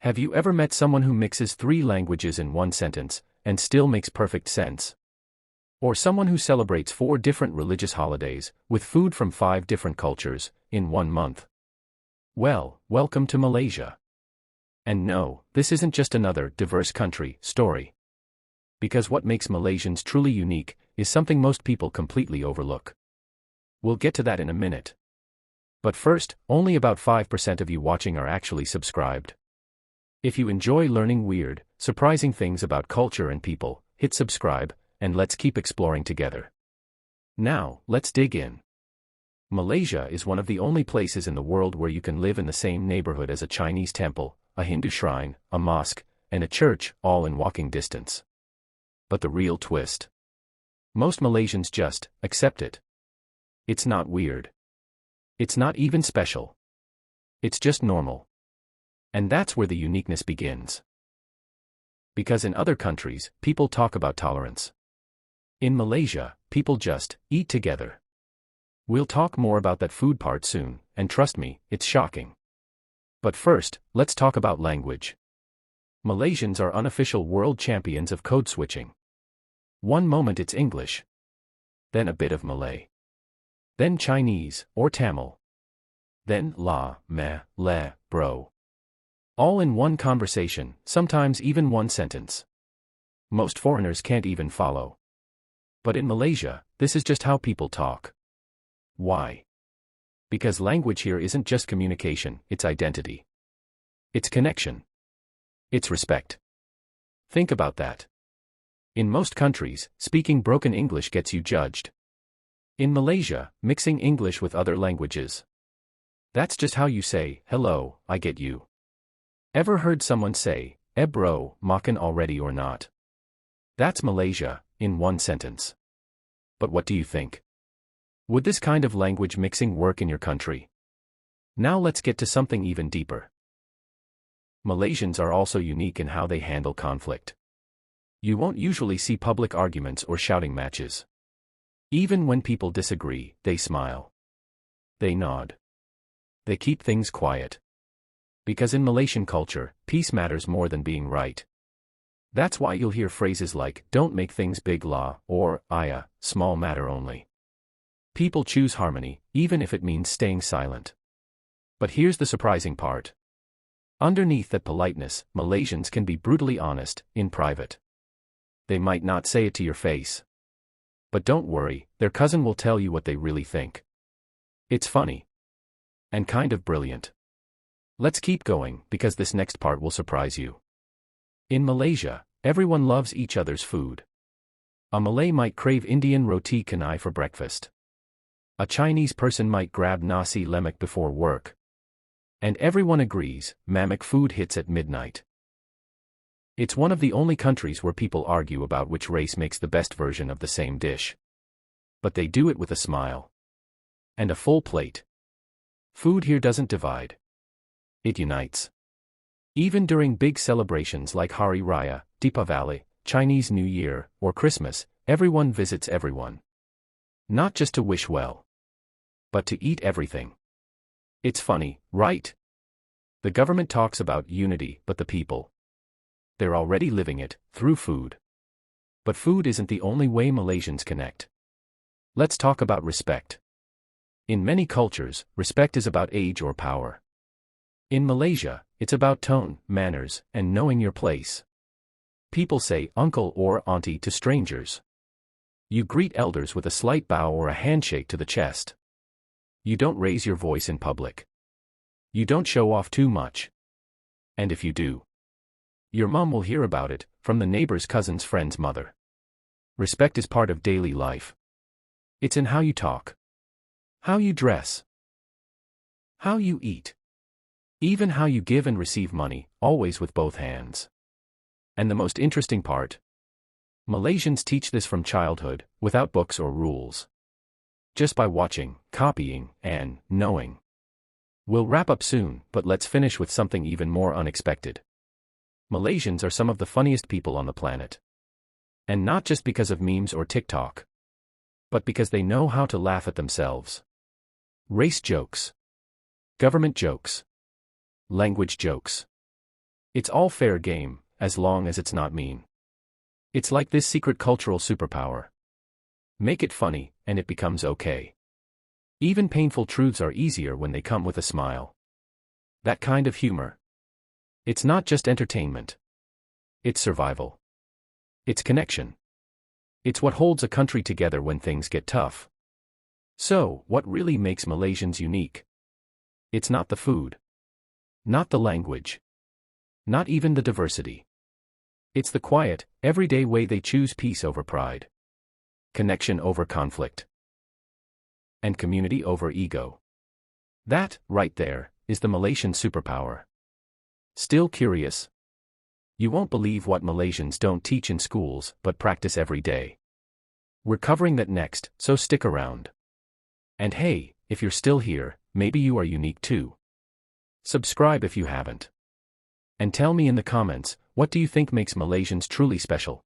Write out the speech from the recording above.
Have you ever met someone who mixes 3 languages in one sentence, and still makes perfect sense? Or someone who celebrates 4 different religious holidays, with food from 5 different cultures, in one month? Well, welcome to Malaysia. And no, this isn't just another diverse country story. Because what makes Malaysians truly unique is something most people completely overlook. We'll get to that in a minute. But first, only about 5% of you watching are actually subscribed. If you enjoy learning weird, surprising things about culture and people, hit subscribe, and let's keep exploring together. Now, let's dig in. Malaysia is one of the only places in the world where you can live in the same neighborhood as a Chinese temple, a Hindu shrine, a mosque, and a church, all in walking distance. But the real twist. Most Malaysians just accept it. It's not weird. It's not even special. It's just normal. And that's where the uniqueness begins. Because in other countries, people talk about tolerance. In Malaysia, people just eat together. We'll talk more about that food part soon, and trust me, it's shocking. But first, let's talk about language. Malaysians are unofficial world champions of code switching. One moment it's English. Then a bit of Malay. Then Chinese, or Tamil. Then la, meh, le, bro. All in one conversation, sometimes even one sentence. Most foreigners can't even follow. But in Malaysia, this is just how people talk. Why? Because language here isn't just communication, it's identity. It's connection. It's respect. Think about that. In most countries, speaking broken English gets you judged. In Malaysia, mixing English with other languages. That's just how you say, hello, I get you. Ever heard someone say, bro, makan already or not? That's Malaysia, in one sentence. But what do you think? Would this kind of language mixing work in your country? Now let's get to something even deeper. Malaysians are also unique in how they handle conflict. You won't usually see public arguments or shouting matches. Even when people disagree, they smile. They nod. They keep things quiet. Because in Malaysian culture, peace matters more than being right. That's why you'll hear phrases like, don't make things big lah, or, ayah, small matter only. People choose harmony, even if it means staying silent. But here's the surprising part. Underneath that politeness, Malaysians can be brutally honest, in private. They might not say it to your face. But don't worry, their cousin will tell you what they really think. It's funny. And kind of brilliant. Let's keep going, because this next part will surprise you. In Malaysia, everyone loves each other's food. A Malay might crave Indian roti canai for breakfast. A Chinese person might grab nasi lemak before work. And everyone agrees, mamak food hits at midnight. It's one of the only countries where people argue about which race makes the best version of the same dish. But they do it with a smile. And a full plate. Food here doesn't divide. It unites. Even during big celebrations like Hari Raya, Deepavali, Chinese New Year, or Christmas, everyone visits everyone. Not just to wish well. But to eat everything. It's funny, right? The government talks about unity, but the people. They're already living it, through food. But food isn't the only way Malaysians connect. Let's talk about respect. In many cultures, respect is about age or power. In Malaysia, it's about tone, manners, and knowing your place. People say uncle or auntie to strangers. You greet elders with a slight bow or a handshake to the chest. You don't raise your voice in public. You don't show off too much. And if you do, your mom will hear about it, from the neighbor's cousin's friend's mother. Respect is part of daily life. It's in how you talk. How you dress. How you eat. Even how you give and receive money, always with both hands. And the most interesting part? Malaysians teach this from childhood, without books or rules. Just by watching, copying, and knowing. We'll wrap up soon, but let's finish with something even more unexpected. Malaysians are some of the funniest people on the planet. And not just because of memes or TikTok. But because they know how to laugh at themselves. Race jokes. Government jokes. Language jokes. It's all fair game, as long as it's not mean. It's like this secret cultural superpower. Make it funny, and it becomes okay. Even painful truths are easier when they come with a smile. That kind of humor. It's not just entertainment. It's survival. It's connection. It's what holds a country together when things get tough. So, what really makes Malaysians unique? It's not the food. Not the language. Not even the diversity. It's the quiet, everyday way they choose peace over pride. Connection over conflict. And community over ego. That, right there, is the Malaysian superpower. Still curious? You won't believe what Malaysians don't teach in schools but practice every day. We're covering that next, so stick around. And hey, if you're still here, maybe you are unique too. Subscribe if you haven't. And tell me in the comments, what do you think makes Malaysians truly special?